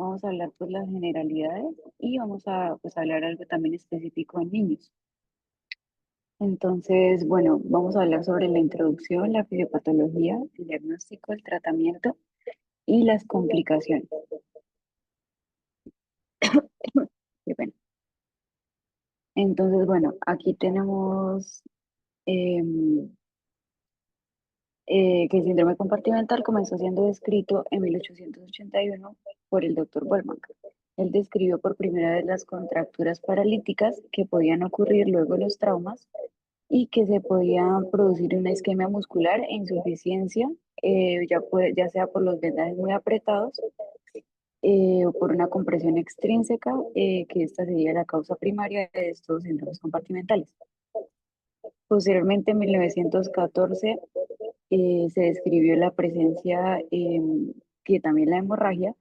vamos a hablar pues las generalidades y vamos a pues hablar algo también específico en niños. Entonces, bueno, vamos a hablar sobre la introducción, la fisiopatología, el diagnóstico, el tratamiento y las complicaciones. Qué pena. Entonces, bueno, aquí tenemos em, que el síndrome compartimental comenzó siendo descrito en 1881 por el doctor Goldman. Él describió por primera vez las contracturas paralíticas que podían ocurrir luego de los traumas y que se podía producir una isquemia muscular e insuficiencia, ya sea por los vendajes muy apretados o por una compresión extrínseca, que esta sería la causa primaria de estos síndromes compartimentales. Posteriormente, en 1914, se describió la presencia, que también la hemorragia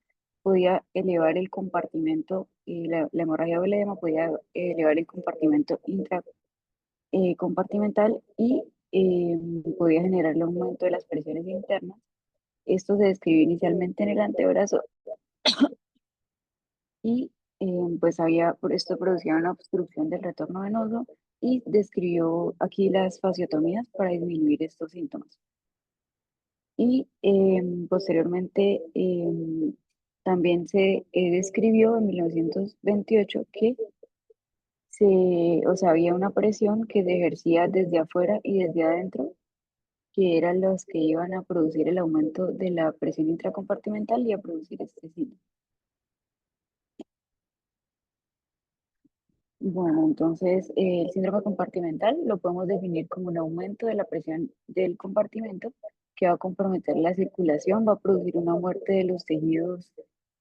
podía elevar el compartimento, la hemorragia o el edema podía elevar el compartimento compartimental y podía generar el aumento de las presiones internas. Esto se describió inicialmente en el antebrazo y pues esto producía una obstrucción del retorno venoso y describió aquí las fasciotomías para disminuir estos síntomas. Y posteriormente también se describió en 1928 que o sea, había una presión que se ejercía desde afuera y desde adentro, que eran los que iban a producir el aumento de la presión intracompartimental y a producir este síndrome. Bueno, entonces el síndrome compartimental lo podemos definir como un aumento de la presión del compartimento que va a comprometer la circulación, va a producir una muerte de los tejidos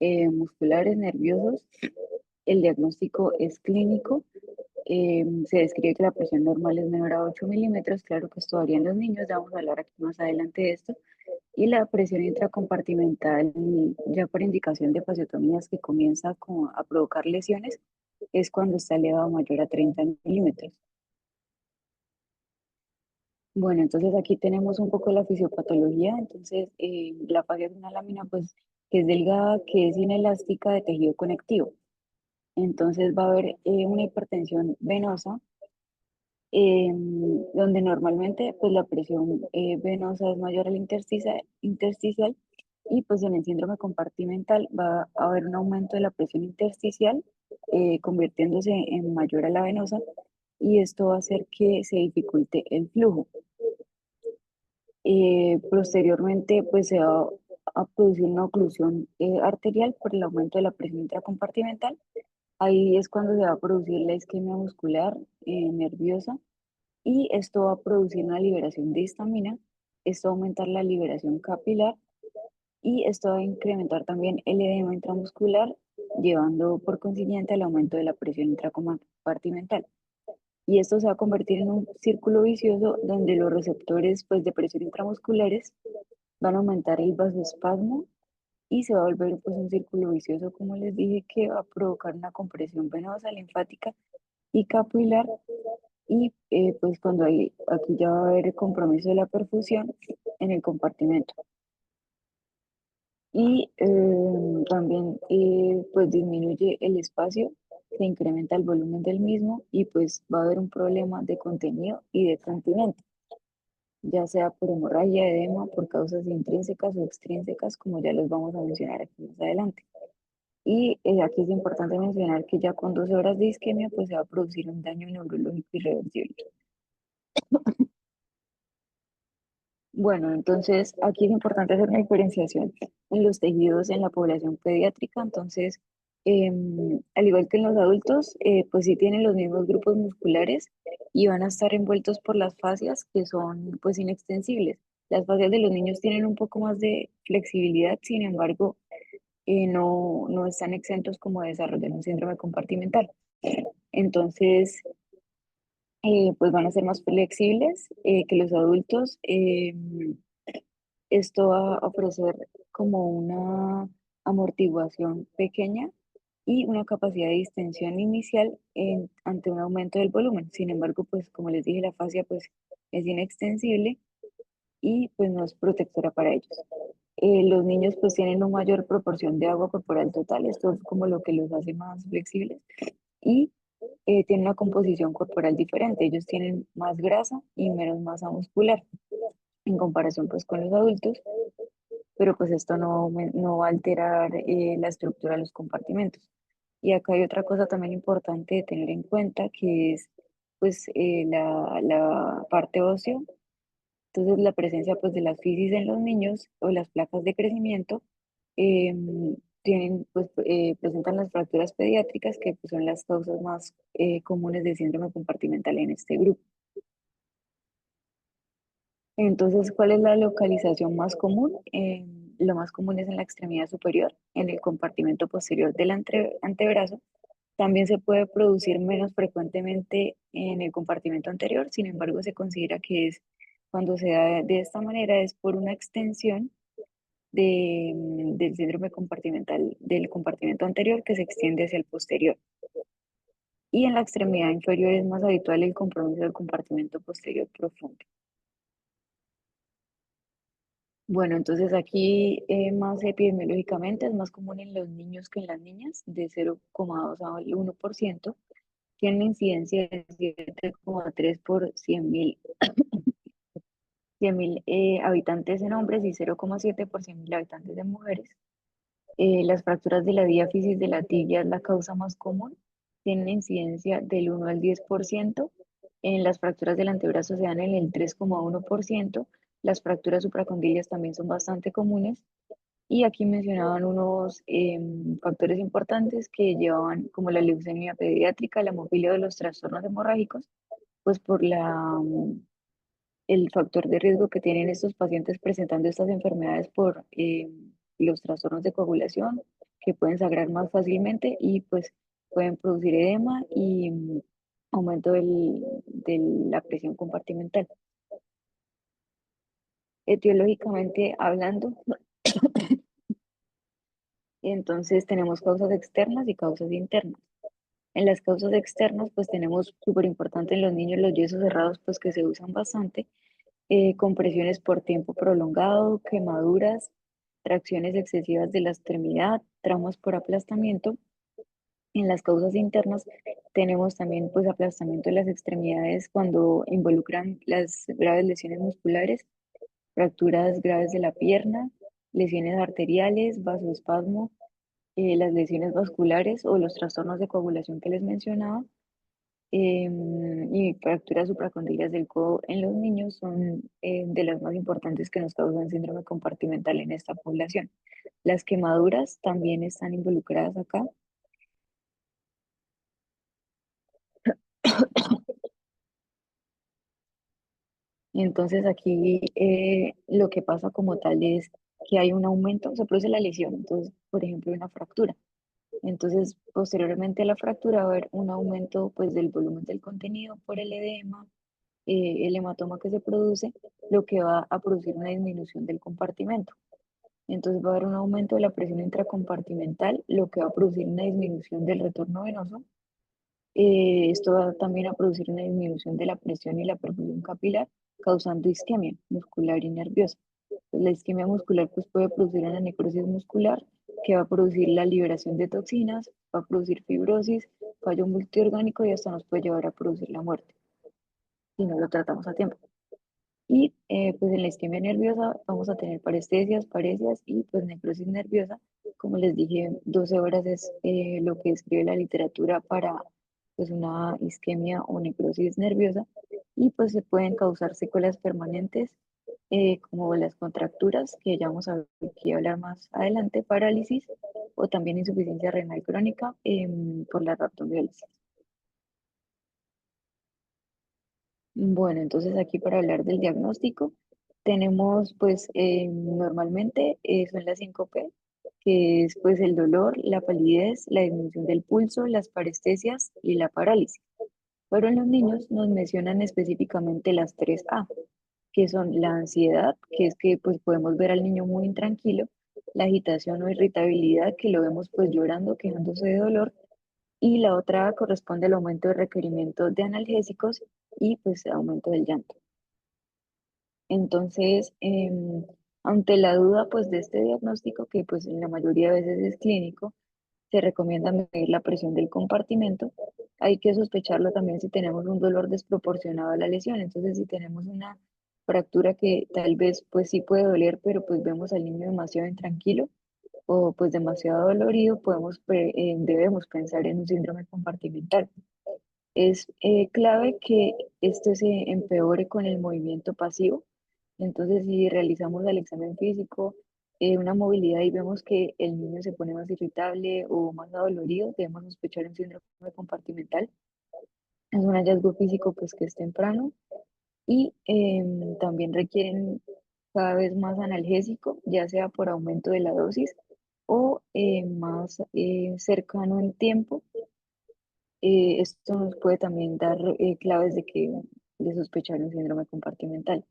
musculares, nerviosos. El diagnóstico es clínico. Se describe que la presión normal es menor a 8 milímetros. Claro que esto varía en los niños, ya vamos a hablar aquí más adelante de esto. Y la presión intracompartimental, ya por indicación de fasiotomías que comienza a provocar lesiones, es cuando está elevado mayor a 30 milímetros. Bueno, entonces aquí tenemos un poco la fisiopatología. Entonces, la fascia es una lámina pues que es delgada, que es inelástica de tejido conectivo. Entonces va a haber una hipertensión venosa, donde normalmente pues la presión venosa es mayor al intersticial, y pues en el síndrome compartimental va a haber un aumento de la presión intersticial, convirtiéndose en mayor a la venosa, y esto va a hacer que se dificulte el flujo. Posteriormente pues se va a producir una oclusión arterial por el aumento de la presión intracompartimental. Ahí es cuando se va a producir la isquemia muscular nerviosa, y esto va a producir una liberación de histamina. Esto va a aumentar la liberación capilar y esto va a incrementar también el edema intramuscular, llevando por consiguiente al aumento de la presión intracompartimental. Y esto se va a convertir en un círculo vicioso donde los receptores pues, de presión intramusculares van a aumentar el vasoespasmo y se va a volver pues, un círculo vicioso, como les dije, que va a provocar una compresión venosa, linfática y capilar. Y pues cuando aquí ya va a haber el compromiso de la perfusión en el compartimento. Y también pues disminuye el espacio, se incrementa el volumen del mismo y pues va a haber un problema de contenido y de continente, ya sea por hemorragia, edema, por causas intrínsecas o extrínsecas, como ya los vamos a mencionar aquí más adelante. Y aquí es importante mencionar que ya con 12 horas de isquemia pues se va a producir un daño neurológico irreversible. Bueno, entonces aquí es importante hacer una diferenciación en los tejidos en la población pediátrica. Entonces, al igual que en los adultos, pues sí tienen los mismos grupos musculares y van a estar envueltos por las fascias que son pues inextensibles. Las fascias de los niños tienen un poco más de flexibilidad, sin embargo, no están exentos como de desarrollar un síndrome compartimental. Entonces, pues van a ser más flexibles que los adultos. Esto va a ofrecer como una amortiguación pequeña y una capacidad de distensión inicial ante un aumento del volumen. Sin embargo, pues como les dije, la fascia pues es inextensible y pues no es protectora para ellos. Los niños pues tienen una mayor proporción de agua corporal total, esto es como lo que los hace más flexibles y tienen una composición corporal diferente, ellos tienen más grasa y menos masa muscular en comparación pues con los adultos, pero pues esto no va a alterar la estructura de los compartimentos. Y acá hay otra cosa también importante de tener en cuenta que es pues la parte ósea. Entonces, la presencia pues de las fisis en los niños o las placas de crecimiento presentan las fracturas pediátricas que pues, son las causas más comunes de síndrome compartimental en este grupo. Entonces, ¿cuál es la localización más común? Lo más común es en la extremidad superior, en el compartimento posterior del antebrazo. También se puede producir menos frecuentemente en el compartimento anterior, sin embargo, se considera que es cuando se da de esta manera es por una extensión del síndrome compartimental del compartimento anterior que se extiende hacia el posterior. Y en la extremidad inferior es más habitual el compromiso del compartimento posterior profundo. Bueno, entonces aquí más epidemiológicamente es más común en los niños que en las niñas, de 0,2 al 1%. Tiene incidencia de 7,3 por 100.000 habitantes en hombres y 0,7 por 100.000 habitantes de mujeres. Las fracturas de la diáfisis de la tibia es la causa más común, tienen incidencia del 1 al 10%. En las fracturas del antebrazo se dan en el 3,1%. Las fracturas supracondilias también son bastante comunes. Y aquí mencionaban unos factores importantes que llevaban como la leucemia pediátrica, la hemofilia de los trastornos hemorrágicos, pues por el factor de riesgo que tienen estos pacientes presentando estas enfermedades por los trastornos de coagulación que pueden sangrar más fácilmente y pues pueden producir edema y aumento de la presión compartimental. Etiológicamente hablando, entonces tenemos causas externas y causas internas. En las causas externas, pues tenemos súper importante en los niños los yesos cerrados, pues que se usan bastante, compresiones por tiempo prolongado, quemaduras, tracciones excesivas de la extremidad, traumas por aplastamiento. En las causas internas tenemos también pues aplastamiento de las extremidades cuando involucran las graves lesiones musculares, fracturas graves de la pierna, lesiones arteriales, vasoespasmo, las lesiones vasculares o los trastornos de coagulación que les mencionaba y fracturas supracondilias del codo en los niños son de las más importantes que nos causan síndrome compartimental en esta población. Las quemaduras también están involucradas acá. Entonces aquí lo que pasa como tal es que hay un aumento, se produce la lesión, entonces, por ejemplo, una fractura. Entonces, posteriormente a la fractura va a haber un aumento pues del volumen del contenido por el edema, el hematoma que se produce, lo que va a producir una disminución del compartimento. Entonces va a haber un aumento de la presión intracompartimental, lo que va a producir una disminución del retorno venoso. Esto va también a producir una disminución de la presión y la perfusión capilar, causando isquemia muscular y nerviosa. La isquemia muscular pues, puede producir una necrosis muscular que va a producir la liberación de toxinas, va a producir fibrosis, fallo multiorgánico y hasta nos puede llevar a producir la muerte si no lo tratamos a tiempo. Y pues en la isquemia nerviosa vamos a tener parestesias, paresias y pues necrosis nerviosa. Como les dije, 12 horas es lo que describe la literatura para pues una isquemia o necrosis nerviosa y pues se pueden causar secuelas permanentes como las contracturas, que ya vamos a ver aquí hablar más adelante, parálisis o también insuficiencia renal crónica por la raptomiólisis. Bueno, entonces aquí para hablar del diagnóstico tenemos pues normalmente son las 5P, que es pues el dolor, la palidez, la disminución del pulso, las parestesias y la parálisis. Pero en los niños nos mencionan específicamente las 3A, que son la ansiedad, que es que pues podemos ver al niño muy intranquilo, la agitación o irritabilidad, que lo vemos pues llorando, quejándose de dolor, y la otra corresponde al aumento de requerimiento de analgésicos y pues aumento del llanto. Entonces, Ante la duda, pues, de este diagnóstico, que pues en la mayoría de veces es clínico, se recomienda medir la presión del compartimento. Hay que sospecharlo también si tenemos un dolor desproporcionado a la lesión. Entonces, si tenemos una fractura que tal vez pues sí puede doler, pero pues vemos al niño demasiado intranquilo o pues demasiado dolorido, debemos pensar en un síndrome compartimental. Es clave que esto se empeore con el movimiento pasivo. Entonces, si realizamos el examen físico, una movilidad y vemos que el niño se pone más irritable o más adolorido, debemos sospechar un síndrome compartimental. Es un hallazgo físico pues que es temprano y también requieren cada vez más analgésico, ya sea por aumento de la dosis o más cercano en tiempo. Esto nos puede también dar claves de sospechar un síndrome compartimental.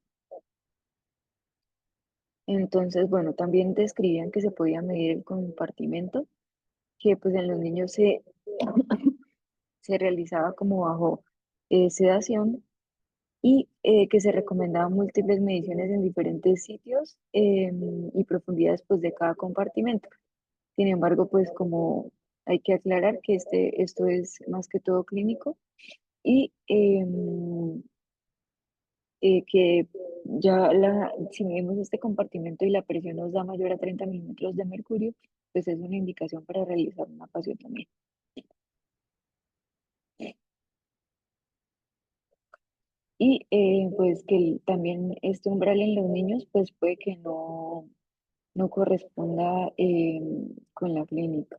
Entonces, bueno, también describían que se podía medir el compartimento, que pues en los niños se realizaba como bajo sedación y que se recomendaban múltiples mediciones en diferentes sitios y profundidades pues de cada compartimento. Sin embargo, pues como hay que aclarar que esto es más que todo clínico y que si medimos este compartimento y la presión nos da mayor a 30 milímetros de mercurio, pues es una indicación para realizar una fasiotomía. Y pues que también este umbral en los niños pues puede que no corresponda con la clínica.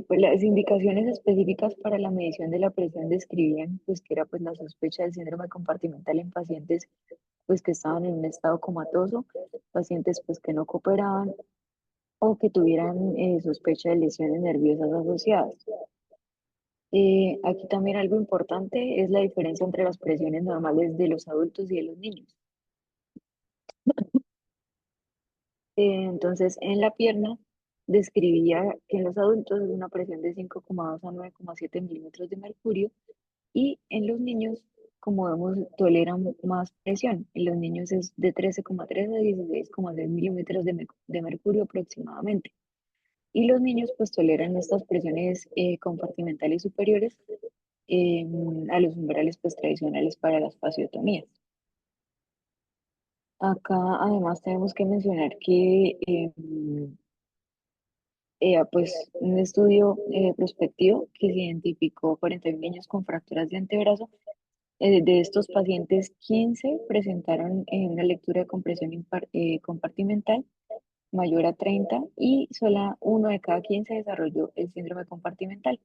Pues las indicaciones específicas para la medición de la presión describían pues que era pues la sospecha del síndrome compartimental en pacientes pues que estaban en un estado comatoso, pacientes pues que no cooperaban o que tuvieran sospecha de lesiones nerviosas asociadas. Aquí también algo importante es la diferencia entre las presiones normales de los adultos y de los niños. Entonces, en la pierna describía que en los adultos es una presión de 5,2 a 9,7 milímetros de mercurio y en los niños, como vemos, toleran más presión. En los niños es de 13,3 a 16,6 milímetros de mercurio aproximadamente. Y los niños pues toleran estas presiones compartimentales superiores eh, a los umbrales pues tradicionales para las fasiotomías. Acá además tenemos que mencionar que pues un estudio prospectivo que se identificó 41 niños con fracturas de antebrazo. De estos pacientes, 15 presentaron una lectura de compresión compartimental mayor a 30 y solo uno de cada 15 desarrolló el síndrome compartimental,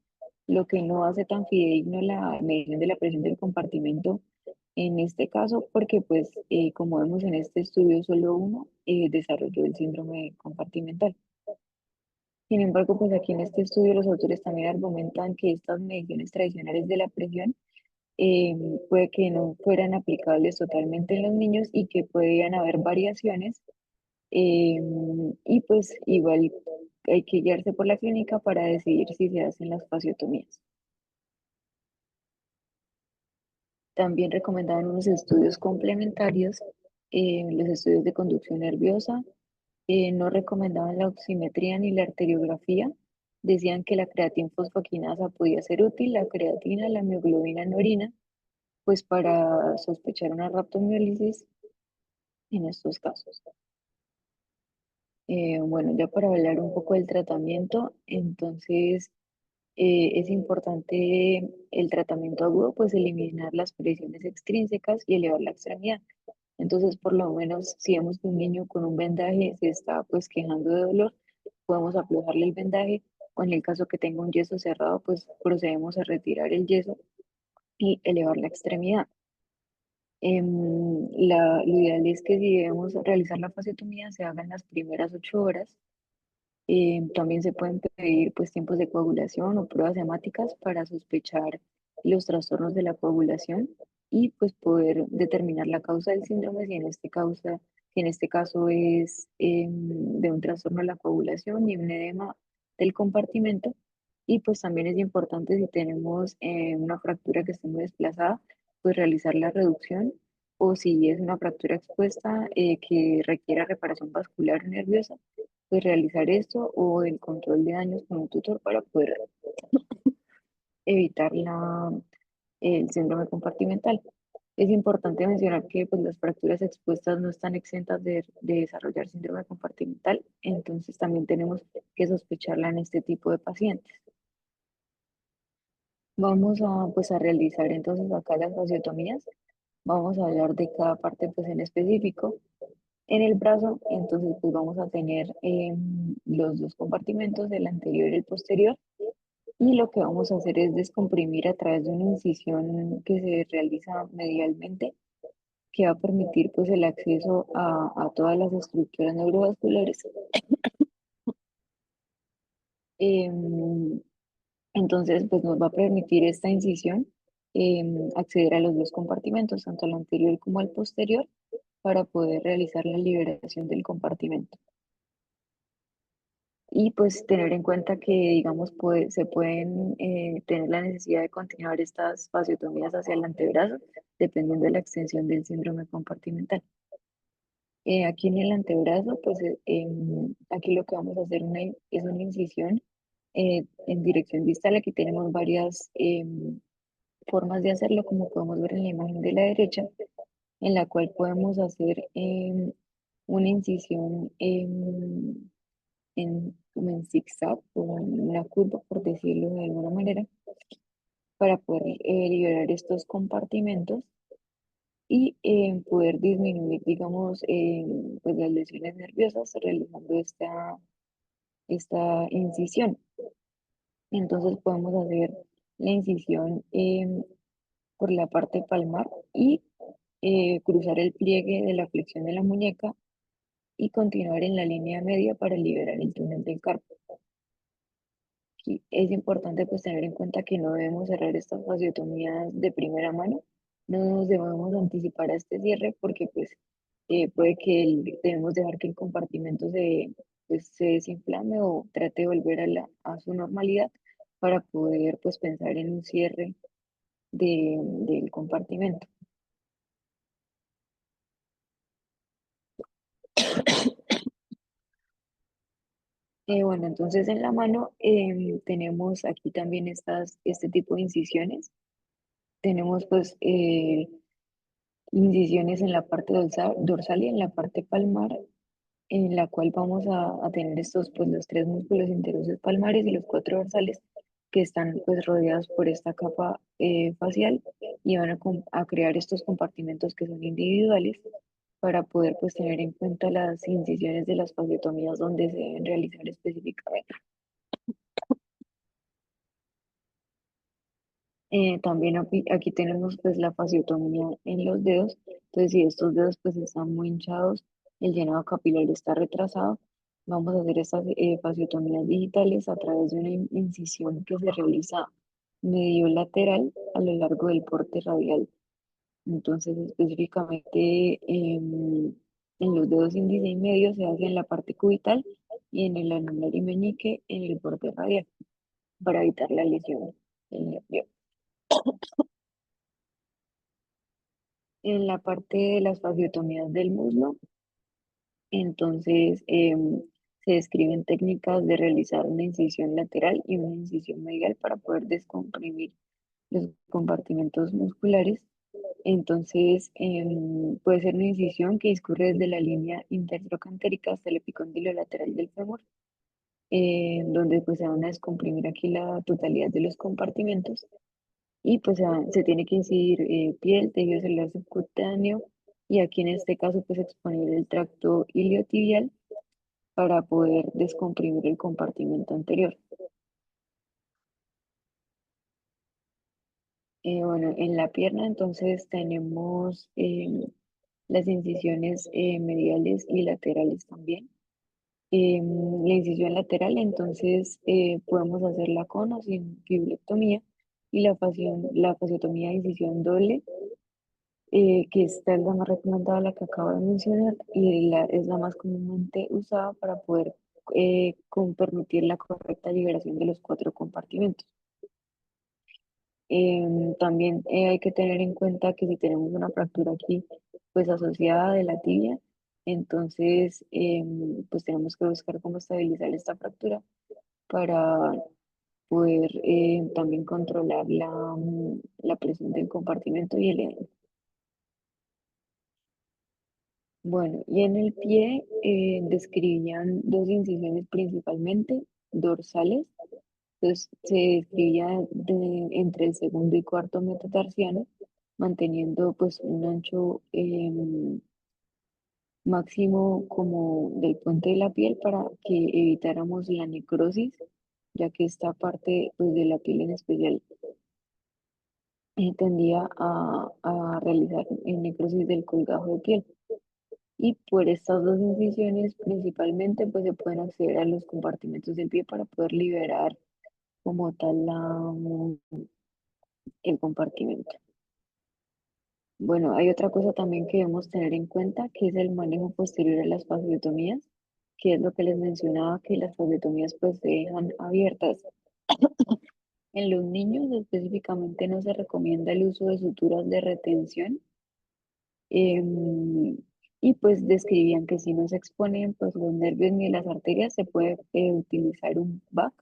lo que no hace tan fidedigno la medición de la presión del compartimento en este caso, porque pues como vemos en este estudio, solo uno desarrolló el síndrome compartimental. Sin embargo, pues aquí en este estudio los autores también argumentan que estas mediciones tradicionales de la presión eh, puede que no fueran aplicables totalmente en los niños y que podrían haber variaciones eh, y pues igual hay que guiarse por la clínica para decidir si se hacen las fasiotomías. También recomendaban unos estudios complementarios, los estudios de conducción nerviosa, no recomendaban la oximetría ni la arteriografía, decían que la creatinfosfoquinasa podía ser útil, la creatina, la mioglobina en orina, pues para sospechar una raptomiólisis en estos casos. Bueno, ya para hablar un poco del tratamiento, entonces es importante el tratamiento agudo, pues eliminar las presiones extrínsecas y elevar la extremidad. Entonces, por lo menos, si vemos que un niño con un vendaje se está pues quejando de dolor, podemos aflojarle el vendaje o en el caso que tenga un yeso cerrado, pues procedemos a retirar el yeso y elevar la extremidad. Lo ideal es que si debemos realizar la fasiotomía se haga en las primeras 8 horas. También se pueden pedir pues tiempos de coagulación o pruebas hemáticas para sospechar los trastornos de la coagulación y pues poder determinar la causa del síndrome si en este caso es de un trastorno de la coagulación y un edema del compartimento. Y pues también es importante si tenemos una fractura que esté muy desplazada, pues realizar la reducción o si es una fractura expuesta que requiera reparación vascular o nerviosa, pues realizar esto o el control de daños con un tutor para poder evitar el síndrome compartimental. Es importante mencionar que pues, las fracturas expuestas no están exentas de desarrollar síndrome compartimental, entonces también tenemos que sospecharla en este tipo de pacientes. Vamos a, pues, a realizar entonces acá las fasciotomías. Vamos a hablar de cada parte pues, en específico. En el brazo, entonces pues vamos a tener los dos compartimentos, el anterior y el posterior, y lo que vamos a hacer es descomprimir a través de una incisión que se realiza medialmente, que va a permitir pues el acceso a todas las estructuras neurovasculares. Em, entonces pues nos va a permitir esta incisión acceder a los dos compartimentos, tanto al anterior como al posterior, para poder realizar la liberación del compartimento. Y pues tener en cuenta que, digamos, se pueden tener la necesidad de continuar estas fasiotomías hacia el antebrazo, dependiendo de la extensión del síndrome compartimental. Aquí en el antebrazo, pues aquí lo que vamos a hacer es una incisión en dirección distal. Aquí tenemos varias formas de hacerlo, como podemos ver en la imagen de la derecha, en la cual podemos hacer una incisión como en zigzag o en una curva, por decirlo de alguna manera, para poder liberar estos compartimentos y poder disminuir, digamos, pues las lesiones nerviosas realizando esta incisión. Entonces podemos hacer la incisión por la parte palmar y cruzar el pliegue de la flexión de la muñeca y continuar en la línea media para liberar el túnel del carpo. Y es importante pues tener en cuenta que no debemos cerrar estas fasiotomías de primera mano, no nos debemos anticipar a este cierre porque pues puede que debemos dejar que el compartimento pues, se desinflame o trate de volver a su normalidad para poder pues pensar en un cierre del compartimento. Bueno, entonces en la mano tenemos aquí también este tipo de incisiones. Tenemos pues incisiones en la parte dorsal y en la parte palmar, en la cual vamos a tener pues los tres músculos interosseos palmares y los cuatro dorsales que están pues rodeados por esta capa facial y van a crear estos compartimentos que son individuales para poder pues tener en cuenta las incisiones de las fasciotomías donde se deben realizar específicamente. También aquí tenemos pues la fasciotomía en los dedos. Entonces, si estos dedos pues están muy hinchados, el llenado capilar está retrasado, vamos a hacer estas fasciotomías digitales a través de una incisión que se realiza medio lateral a lo largo del porte radial. Entonces, específicamente en los dedos índice y medio se hace en la parte cubital y en el anular y meñique en el borde radial para evitar la lesión del nervio. En la parte de las fasciotomías del muslo, entonces se describen técnicas de realizar una incisión lateral y una incisión medial para poder descomprimir los compartimentos musculares. Entonces, puede ser una incisión que discurre desde la línea intertrocantérica hasta el epicóndilo lateral del fémur, donde pues se van a descomprimir aquí la totalidad de los compartimentos y pues se tiene que incidir piel, tejido celular subcutáneo y aquí en este caso pues exponer el tracto iliotibial para poder descomprimir el compartimento anterior. Bueno, en la pierna entonces tenemos las incisiones mediales y laterales también. La incisión lateral entonces podemos hacerla con o sin fibrectomía y la fasciotomía de incisión doble que esta es la más recomendada, la que acabo de mencionar, y es la más comúnmente usada para poder permitir la correcta liberación de los cuatro compartimentos. También hay que tener en cuenta que si tenemos una fractura aquí, pues asociada de la tibia, entonces pues tenemos que buscar cómo estabilizar esta fractura para poder también controlar la presión del compartimento y el edema. Bueno, y en el pie describían dos incisiones principalmente dorsales. Entonces se describía entre el segundo y cuarto metatarsiano, manteniendo pues un ancho máximo como del puente de la piel para que evitáramos la necrosis, ya que esta parte pues, de la piel en especial tendía a realizar necrosis del colgajo de piel. Y por estas dos incisiones principalmente pues se pueden acceder a los compartimentos del pie para poder liberar como tal el compartimento. Bueno, hay otra cosa también que debemos tener en cuenta, que es el manejo posterior a las fasciotomías, que es lo que les mencionaba, que las fasciotomías pues se dejan abiertas. En los niños específicamente no se recomienda el uso de suturas de retención, em, y pues describían que si no se exponen pues los nervios ni las arterias se puede utilizar un BAC.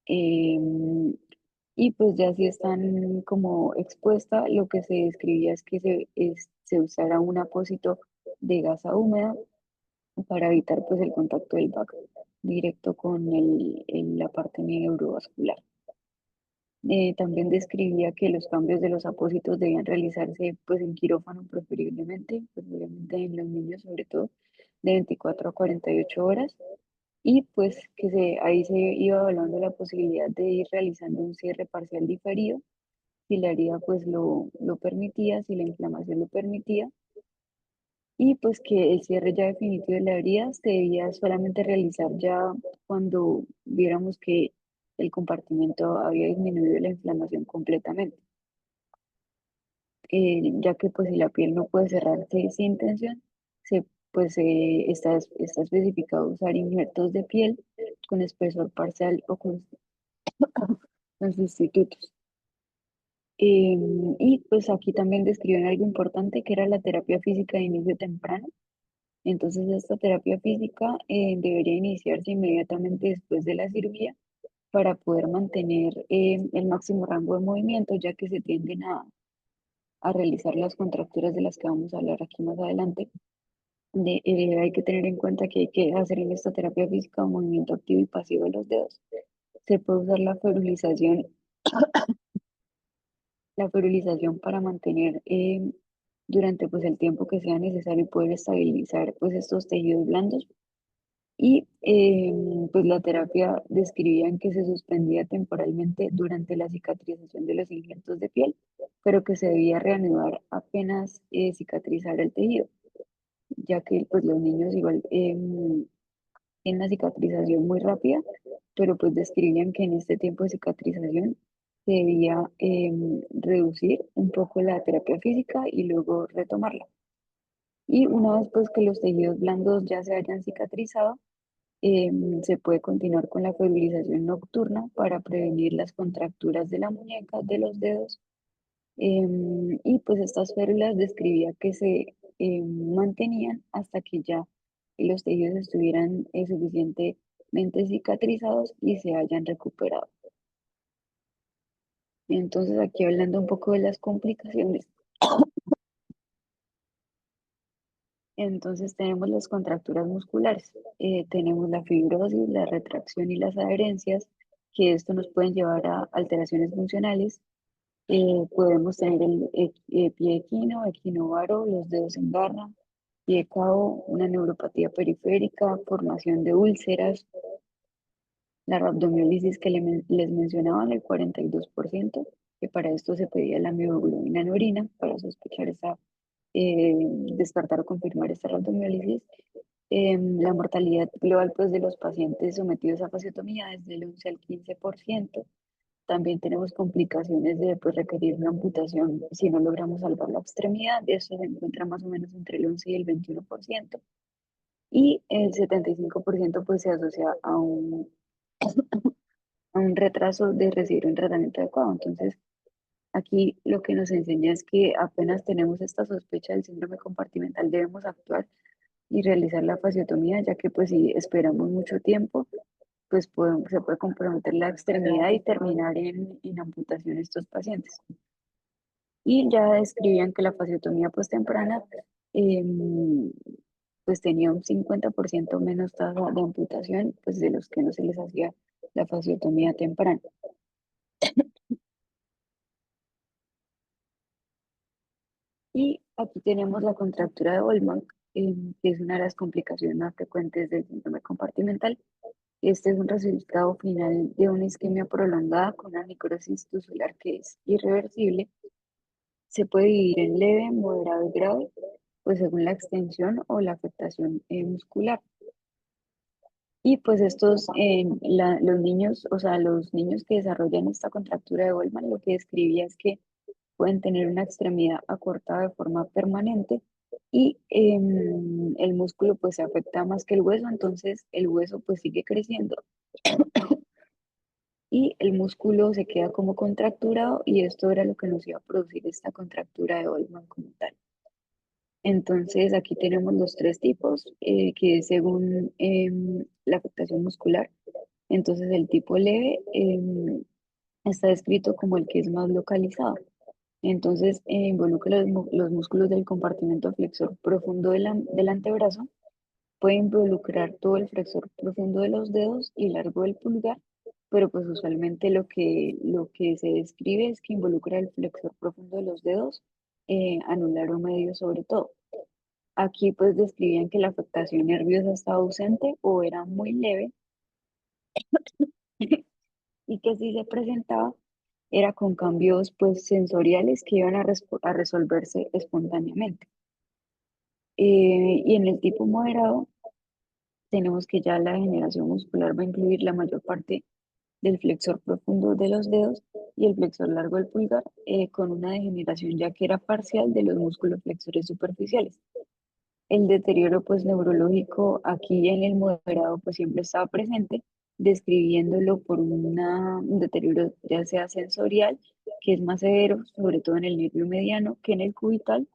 em, y pues ya si están como expuesta, lo que se describía es que se usara un apósito de gasa húmeda para evitar pues el contacto del BAC directo con la parte neurovascular. También describía que los cambios de los apósitos debían realizarse pues en quirófano preferiblemente, pues obviamente en los niños sobre todo, de 24 a 48 horas, y pues que ahí se iba evaluando la posibilidad de ir realizando un cierre parcial diferido si la herida pues lo permitía, si la inflamación lo permitía, y pues que el cierre ya definitivo de la herida se debía solamente realizar ya cuando viéramos que el compartimento había disminuido la inflamación completamente. Ya que pues si la piel no puede cerrarse sin tensión, pues está especificado usar injertos de piel con espesor parcial o con sustitutos. Y pues aquí también describen algo importante que era la terapia física de inicio temprano. Entonces esta terapia física debería iniciarse inmediatamente después de la cirugía para poder mantener el máximo rango de movimiento, ya que se tienden a realizar las contracturas de las que vamos a hablar aquí más adelante. Hay que tener en cuenta que hay que hacer en esta terapia física un movimiento activo y pasivo de los dedos. Se puede usar la ferulización para mantener durante pues el tiempo que sea necesario poder estabilizar pues estos tejidos blandos. Y pues la terapia describían que se suspendía temporalmente durante la cicatrización de los injertos de piel, pero que se debía reanudar apenas cicatrizara el tejido, ya que pues los niños igual tienen una cicatrización muy rápida, pero pues describían que en este tiempo de cicatrización se debía reducir un poco la terapia física y luego retomarla. Y una vez pues que los tejidos blandos ya se hayan cicatrizado, se puede continuar con la febrización nocturna para prevenir las contracturas de la muñeca, de los dedos. Y pues estas férulas describía que se mantenían hasta que ya los tejidos estuvieran suficientemente cicatrizados y se hayan recuperado. Entonces aquí hablando un poco de las complicaciones. Entonces tenemos las contracturas musculares, tenemos la fibrosis, la retracción y las adherencias, que esto nos pueden llevar a alteraciones funcionales. Podemos tener el pie equino, equinovaro, los dedos en garra, pie cao, una neuropatía periférica, formación de úlceras, la rhabdomiólisis que les mencionaba, el 42%, que para esto se pedía la mioglobina en orina para sospechar eh, descartar o confirmar esta rhabdomiólisis. La mortalidad global pues, de los pacientes sometidos a fasciotomía es del 11 al 15%. También tenemos complicaciones de pues, requerir una amputación si no logramos salvar la extremidad. Eso se encuentra más o menos entre el 11 y el 21%. Y el 75% pues, se asocia a un retraso de recibir un tratamiento adecuado. Entonces, Aquí lo que nos enseña es que apenas tenemos esta sospecha del síndrome compartimental, debemos actuar y realizar la fasiotomía, ya que pues si esperamos mucho tiempo, pues se puede comprometer la extremidad y terminar en amputación estos pacientes. Y ya describían que la fasiotomía pues temprana em, pues tenía un 50% menos tasa de amputación pues de los que no se les hacía la fasiotomía temprana. Y aquí tenemos la contractura de Goldman, que es una de las complicaciones más frecuentes del síndrome compartimental. Este es un resultado final de una isquemia prolongada con una necrosis tisular que es irreversible. Se puede dividir en leve, moderado y grave, pues según la extensión o la afectación muscular. Y pues los niños, o sea, los niños que desarrollan esta contractura de Goldman, lo que describía es que pueden tener una extremidad acortada de forma permanente y el músculo pues se afecta más que el hueso, entonces el hueso pues sigue creciendo y el músculo se queda como contracturado y esto era lo que nos iba a producir esta contractura de Goldman como tal. Entonces aquí tenemos los tres tipos que según la afectación muscular, entonces el tipo leve está descrito como el que es más localizado. Entonces, involucra los músculos del compartimento flexor profundo del antebrazo, puede involucrar todo el flexor profundo de los dedos y largo del pulgar, pero pues usualmente lo que se describe es que involucra el flexor profundo de los dedos, anular o medio sobre todo. Aquí pues describían que la afectación nerviosa estaba ausente o era muy leve y que si se presentaba era con cambios pues sensoriales que iban a resolverse espontáneamente. Y en el tipo moderado tenemos que ya la degeneración muscular va a incluir la mayor parte del flexor profundo de los dedos y el flexor largo del pulgar, con una degeneración ya que era parcial de los músculos flexores superficiales. El deterioro pues neurológico aquí en el moderado pues siempre estaba presente, describiéndolo por un deterioro ya sea sensorial, que es más severo, sobre todo en el nervio mediano que en el cubital,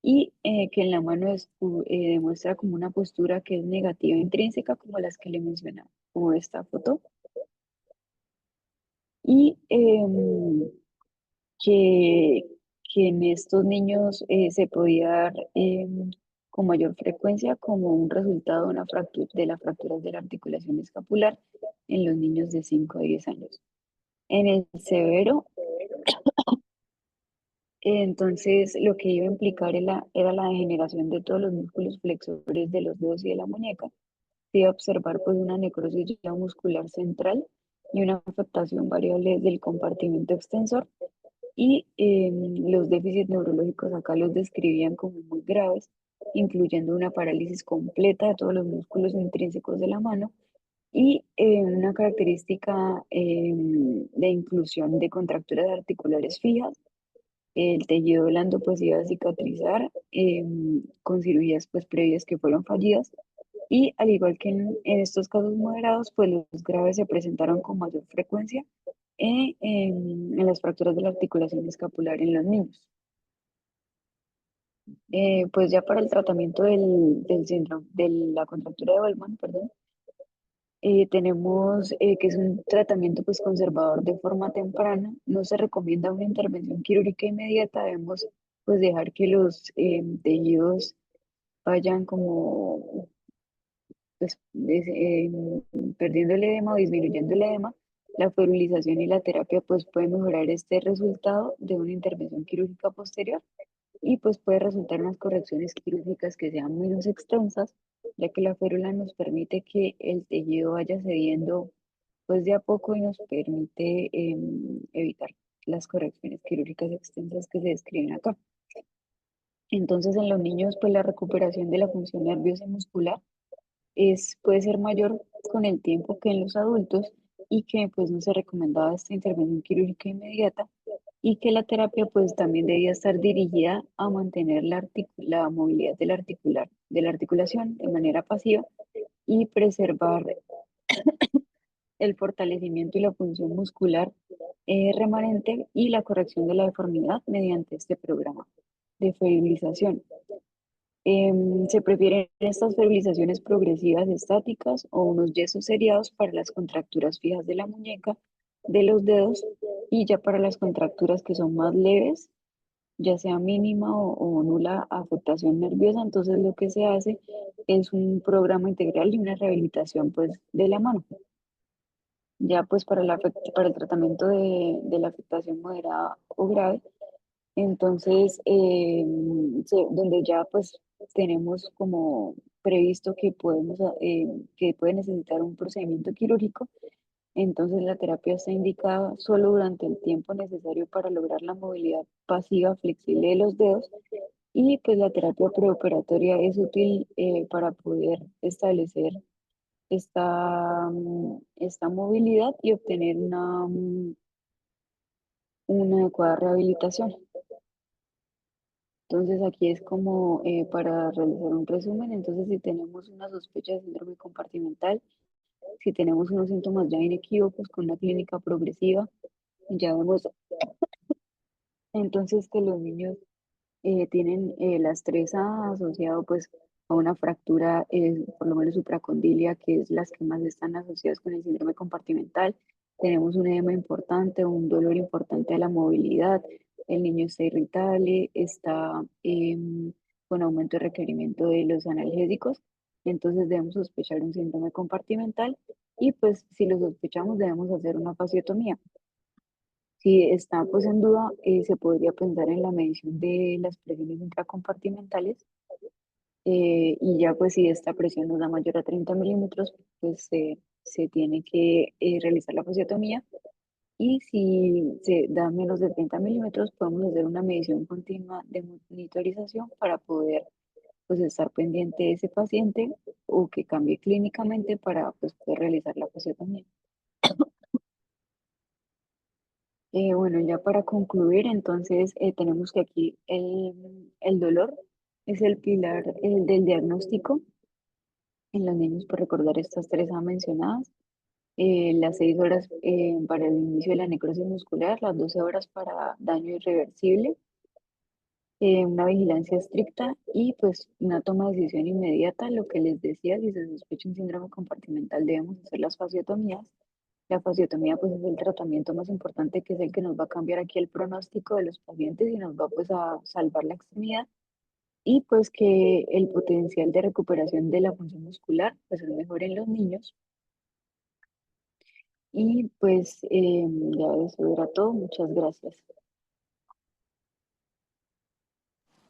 y que en la mano demuestra como una postura que es negativa intrínseca, como las que le mencionaba, como esta foto, y que, que en estos niños se podía dar con mayor frecuencia como un resultado de, una fractura, de las fracturas de la articulación escapular en los niños de 5 a 10 años. En el severo, entonces lo que iba a implicar era la degeneración de todos los músculos flexores de los dedos y de la muñeca. Se iba a observar pues una necrosis ya muscular central y una afectación variable del compartimento extensor y los déficits neurológicos acá los describían como muy graves, incluyendo una parálisis completa de todos los músculos intrínsecos de la mano y una característica de inclusión de contracturas articulares fijas. El tejido blando pues iba a cicatrizar con cirugías pues previas que fueron fallidas y al igual que en estos casos moderados pues los graves se presentaron con mayor frecuencia en las fracturas de la articulación escapular en los niños. Pues ya para el tratamiento del síndrome de la contractura de Goldman, perdón, tenemos que es un tratamiento pues conservador de forma temprana, no se recomienda una intervención quirúrgica inmediata, debemos pues dejar que los tejidos vayan como pues, perdiendo el edema o disminuyendo el edema. La ferulización y la terapia pues pueden mejorar este resultado de una intervención quirúrgica posterior y pues puede resultar unas correcciones quirúrgicas que sean menos extensas, ya que la férula nos permite que el tejido vaya cediendo pues de a poco y nos permite evitar las correcciones quirúrgicas extensas que se describen acá. Entonces en los niños pues la recuperación de la función nerviosa y muscular puede ser mayor con el tiempo que en los adultos y que pues no se recomendaba esta intervención quirúrgica inmediata y que la terapia pues también debía estar dirigida a mantener la movilidad de la articulación de manera pasiva y preservar el fortalecimiento y la función muscular remanente y la corrección de la deformidad mediante este programa de fibrilación. Se prefieren estas fibrilaciones progresivas estáticas o unos yesos seriados para las contracturas fijas de la muñeca, de los dedos, y ya para las contracturas que son más leves, ya sea mínima o nula afectación nerviosa, entonces lo que se hace es un programa integral y una rehabilitación pues de la mano. Ya pues para, para el tratamiento de la afectación moderada o grave, entonces donde ya pues tenemos como previsto que podemos, que puede necesitar un procedimiento quirúrgico, entonces la terapia está indicada solo durante el tiempo necesario para lograr la movilidad pasiva flexible de los dedos, y pues la terapia preoperatoria es útil para poder establecer esta movilidad y obtener una adecuada rehabilitación. Entonces aquí es como para realizar un resumen. Entonces si tenemos una sospecha de síndrome compartimental, si tenemos unos síntomas ya inequívocos con una clínica progresiva, ya vemos entonces que los niños tienen la estresa asociado pues a una fractura, por lo menos supracondilia, que es las que más están asociadas con el síndrome compartimental. Tenemos un edema importante, un dolor importante a la movilidad, el niño está irritable, está con aumento de requerimiento de los analgésicos, entonces debemos sospechar un síndrome compartimental y pues si lo sospechamos debemos hacer una fasiotomía. Si está pues en duda, se podría pensar en la medición de las presiones intracompartimentales, y ya pues si esta presión nos da mayor a 30 milímetros, pues se tiene que realizar la fasiotomía, y si se da menos de 30 milímetros podemos hacer una medición continua de monitorización para poder pues estar pendiente de ese paciente o que cambie clínicamente para pues poder realizar la fasiotomía. Bueno, ya para concluir, entonces tenemos que aquí el dolor es el pilar del diagnóstico en los niños, por recordar estas tres mencionadas. Las 6 horas para el inicio de la necrosis muscular, las 12 horas para daño irreversible, una vigilancia estricta y pues una toma de decisión inmediata. Lo que les decía, si se sospecha un síndrome compartimental debemos hacer las fasiotomías. La fasiotomía pues es el tratamiento más importante, que es el que nos va a cambiar aquí el pronóstico de los pacientes y nos va pues a salvar la extremidad, y pues que el potencial de recuperación de la función muscular pues es mejor en los niños. Y pues ya eso era todo. Muchas gracias.